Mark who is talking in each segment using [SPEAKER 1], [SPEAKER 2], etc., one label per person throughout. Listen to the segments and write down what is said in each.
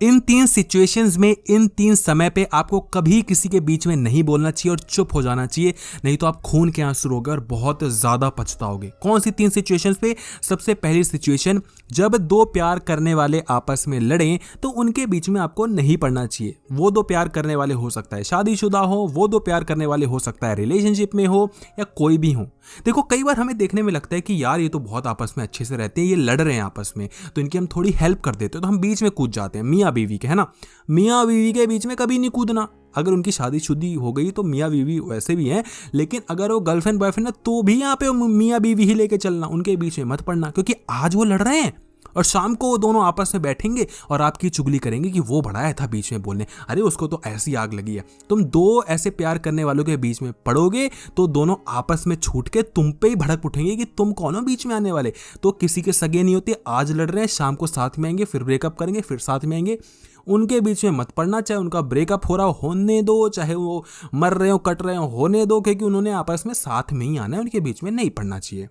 [SPEAKER 1] इन 3 situations में, इन 3 समय पे आपको कभी किसी के बीच में नहीं बोलना चाहिए और चुप हो जाना चाहिए, नहीं तो आप खून के आंसू रोगे और बहुत ज्यादा पछताओगे। कौन सी 3 सिचुएशंस पे? सबसे पहली सिचुएशन, जब 2 प्यार करने वाले आपस में लड़ें तो उनके बीच में आपको नहीं पड़ना चाहिए। वो 2 प्यार करने वाले हो सकता है शादीशुदा हो, वो 2 प्यार करने वाले हो सकता है रिलेशनशिप में हो, या कोई भी हो। देखो कई बार हमें देखने में लगता है कि यार ये तो बहुत आपस में अच्छे से रहते हैं, ये लड़ रहे हैं आपस में, तो इनकी हम थोड़ी हेल्प कर देते हैं, तो हम बीच में कूद जाते हैं। मियाँ बीवी के, है ना, मियाँ बीवी के बीच में कभी नहीं कूदना। अगर उनकी शादीशुदी हो गई तो मियाँ बीवी वैसे भी हैं, लेकिन अगर वो गर्लफ्रेंड बॉयफ्रेंड है तो भी यहाँ पे मियाँ बीवी ही लेके चलना, उनके बीच में मत पड़ना, क्योंकि आज वो लड़ रहे हैं और शाम को वो दोनों आपस में बैठेंगे और आपकी चुगली करेंगे कि वो बड़ा था बीच में बोलने, अरे उसको तो ऐसी आग लगी है। तुम 2 ऐसे प्यार करने वालों के बीच में पड़ोगे तो दोनों आपस में छूट के तुम पे ही भड़क उठेंगे कि तुम कौन हो बीच में आने वाले। तो किसी के सगे नहीं होते, आज लड़ रहे हैं, शाम को साथ में आएंगे, फिर ब्रेकअप करेंगे, फिर साथ में आएंगे। उनके बीच में मत पड़ना, चाहे उनका ब्रेकअप हो रहा हो होने दो, चाहे वो मर रहे हो कट रहे हो होने दो, क्योंकि उन्होंने आपस में साथ में ही आना है, उनके बीच में नहीं पड़ना चाहिए।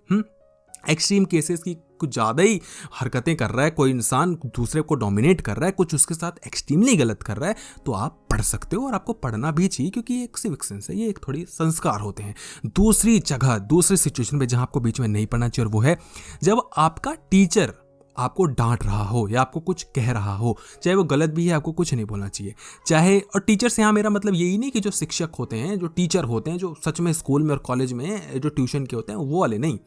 [SPEAKER 1] एक्सट्रीम केसेस की कुछ ज़्यादा ही हरकतें कर रहा है कोई इंसान, दूसरे को डोमिनेट कर रहा है, कुछ उसके साथ एक्सट्रीमली गलत कर रहा है, तो आप पढ़ सकते हो और आपको पढ़ना भी चाहिए, क्योंकि ये एक सिविक सेंस है, ये एक थोड़ी संस्कार होते हैं। दूसरी जगह, दूसरी सिचुएशन पे जहां आपको बीच में नहीं पढ़ना चाहिए, और वो है जब आपका टीचर आपको डांट रहा हो या आपको कुछ कह रहा हो, चाहे वो गलत भी है, आपको कुछ नहीं बोलना चाहिए। चाहे, और टीचर से यहाँ मेरा मतलब यही नहीं कि जो शिक्षक होते हैं, जो टीचर होते हैं, जो सच में स्कूल में और कॉलेज में जो ट्यूशन के होते हैं, वो वाले नहीं।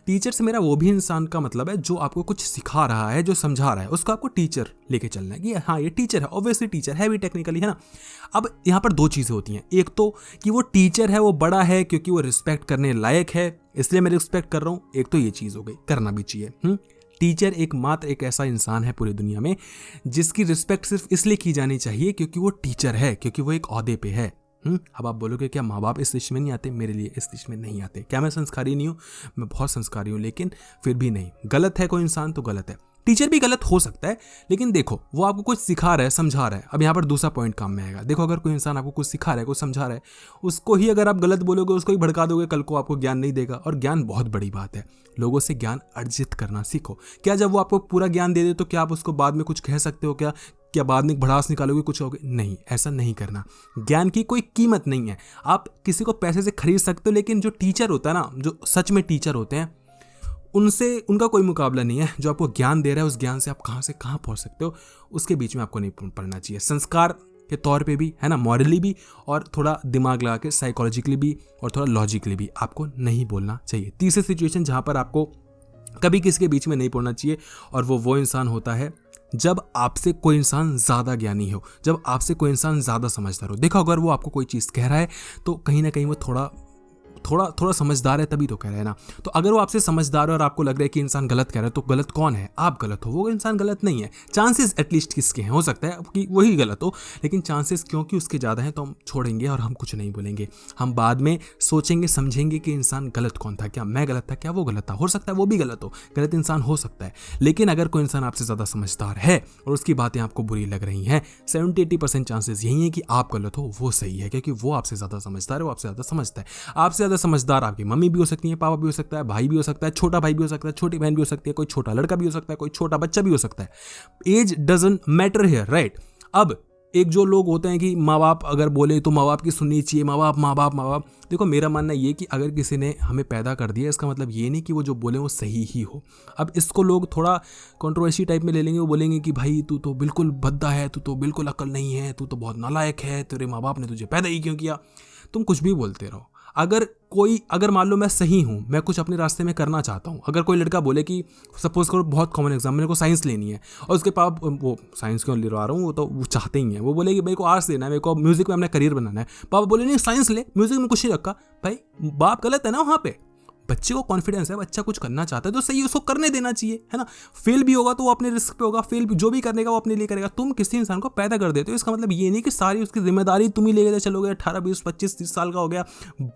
[SPEAKER 1] टीचर से मेरा वो भी इंसान का मतलब है जो आपको कुछ सिखा रहा है, जो समझा रहा है, उसको आपको टीचर लेके चलना है कि हाँ ये टीचर है, ऑब्वियसली टीचर है भी टेक्निकली, है ना। अब यहाँ पर 2 चीज़ें होती हैं, एक तो कि वो टीचर है, वो बड़ा है क्योंकि वो रिस्पेक्ट करने लायक है, इसलिए मैं रिस्पेक्ट कर रहा हूँ। एक तो ये चीज़ हो गई, करना भी चाहिए। टीचर एकमात्र एक ऐसा इंसान है पूरी दुनिया में जिसकी रिस्पेक्ट सिर्फ इसलिए की जानी चाहिए क्योंकि वो टीचर है, क्योंकि वो एक ओहदे पे है। अब आप बोलोगे क्या माँ बाप इस लिस्ट में नहीं आते? मेरे लिए इस लिस्ट में नहीं आते। क्या मैं संस्कारी नहीं हूँ? मैं बहुत संस्कारी हूँ, लेकिन फिर भी नहीं। गलत है कोई इंसान तो गलत है, टीचर भी गलत हो सकता है, लेकिन देखो वो आपको कुछ सिखा रहा है, समझा रहा है। अब यहाँ पर दूसरा पॉइंट काम में आएगा। देखो अगर कोई इंसान आपको कुछ सिखा रहा है, कुछ समझा रहा है, उसको ही अगर आप गलत बोलोगे, उसको ही भड़का दोगे, कल को आपको ज्ञान नहीं देगा। और ज्ञान बहुत बड़ी बात है, लोगों से ज्ञान अर्जित करना सीखो। क्या जब वो आपको पूरा ज्ञान दे दे तो क्या आप उसको बाद में कुछ कह सकते हो? क्या बाद में भड़ास निकालोगे, कुछ होगे? नहीं, ऐसा नहीं करना। ज्ञान की कोई कीमत नहीं है। आप किसी को पैसे से खरीद सकते हो, लेकिन जो टीचर होता है ना, जो सच में टीचर होते हैं, उनसे उनका कोई मुकाबला नहीं है। जो आपको ज्ञान दे रहा है, उस ज्ञान से आप कहाँ से कहाँ पहुँच सकते हो, उसके बीच में आपको नहीं पढ़ना चाहिए। संस्कार के तौर पे भी, है ना, मॉरली भी, और थोड़ा दिमाग लगा के साइकोलॉजिकली भी, और थोड़ा लॉजिकली भी आपको नहीं बोलना चाहिए। तीसरी सिचुएशन जहाँ पर आपको कभी किसी के बीच में नहीं पढ़ना चाहिए, और वो इंसान होता है जब आपसे कोई इंसान ज़्यादा ज्ञानी हो, जब आपसे कोई इंसान ज़्यादा समझदार हो। देखो अगर वो आपको कोई चीज़ कह रहा है तो कहीं ना कहीं वो थोड़ा समझदार है, तभी तो कह रहा है ना। तो अगर वो आपसे समझदार है और आपको लग रहा है कि इंसान गलत कह रहा है, तो गलत कौन है? आप गलत हो, वो इंसान गलत नहीं है। चांसेस एटलीस्ट किसके हैं? हो सकता है कि वही गलत हो, लेकिन चांसेस क्योंकि उसके ज़्यादा हैं तो हम छोड़ेंगे और हम कुछ नहीं बोलेंगे। हम बाद में सोचेंगे समझेंगे कि इंसान गलत कौन था, क्या मैं गलत था, क्या वो गलत था। हो सकता है वो भी गलत हो, गलत इंसान हो सकता है। लेकिन अगर कोई इंसान आपसे ज़्यादा समझदार है और उसकी बातें आपको बुरी लग रही हैं, 70-80% चांसेस यही है कि आप गलत हो, वो सही है, क्योंकि वो आपसे ज़्यादा समझदार है, वो आपसे ज़्यादा समझता है। आपसे ज़्यादा समझदार आपकी मम्मी भी हो सकती है, पापा भी हो सकता है, भाई भी हो सकता है, छोटा भाई भी हो सकता है, छोटी बहन भी हो सकती है, कोई छोटा लड़का भी हो सकता है, कोई छोटा बच्चा भी हो सकता है। Age doesn't matter here, right. अब एक जो लोग होते हैं कि माँ बाप अगर बोले तो माँ बाप की सुननी चाहिए, माँ बाप। देखो मेरा मानना ये कि अगर किसी ने हमें पैदा कर दिया, इसका मतलब ये नहीं कि वो जो बोले वो सही ही हो। अब इसको लोग थोड़ा कंट्रोवर्सी टाइप में ले लेंगे, वो बोलेंगे कि भाई तू तो बिल्कुल भद्दा है, तू तो बिल्कुल अक्ल नहीं है, तू तो बहुत नालायक है, तेरे माँ बाप ने तुझे पैदा ही क्यों किया। तुम कुछ भी बोलते रहो। अगर मान लो मैं सही हूँ, मैं कुछ अपने रास्ते में करना चाहता हूँ, अगर कोई लड़का बोले कि सपोज करो, बहुत कॉमन एग्जाम, मेरे को साइंस लेनी है, और उसके पाप वो साइंस क्यों ले रहा हूँ, वो तो वो चाहते ही हैं, वो बोले कि मेरे को आर्ट्स लेना है, मेरे को म्यूजिक में अपना करियर बनाना है, पापा बोले नहीं साइंस ले, म्यूजिक में कुछ नहीं रखा। भाई बाप गलत है ना वहाँ पे। बच्चे को कॉन्फिडेंस है, बच्चा कुछ करना चाहता है तो सही, उसको करने देना चाहिए, है ना। फेल भी होगा तो वो अपने रिस्क पे होगा, फेल भी जो भी करने का वो अपने लिए करेगा। तुम किसी इंसान को पैदा कर देते हो, इसका मतलब ये नहीं कि सारी उसकी जिम्मेदारी तुम ही लेके चलोगे। 18, 20, 25, 30 साल का हो गया,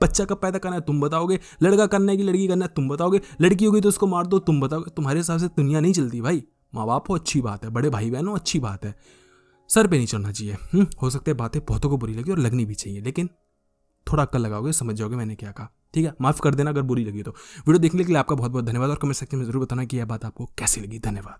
[SPEAKER 1] बच्चा कब पैदा करना है तुम बताओगे, लड़का करना है कि लड़की करना है तुम बताओगे, लड़की होगी तो उसको मार दो तुम बताओगे। तुम्हारे हिसाब से दुनिया नहीं चलती भाई। माँ बाप हो अच्छी बात है, बड़े भाई बहन हो अच्छी बात है, सर पे नहीं चढ़ना चाहिए। हो सकता है बातें बहुतों को बुरी लगी और लगनी भी चाहिए, लेकिन थोड़ा अक्ल लगाओगे समझ जाओगे मैंने क्या कहा। ठीक है, माफ कर देना अगर बुरी लगी तो। वीडियो देखने के लिए आपका बहुत बहुत धन्यवाद, और कमेंट सेक्शन में जरूर बताना कि यह बात आपको कैसी लगी। धन्यवाद।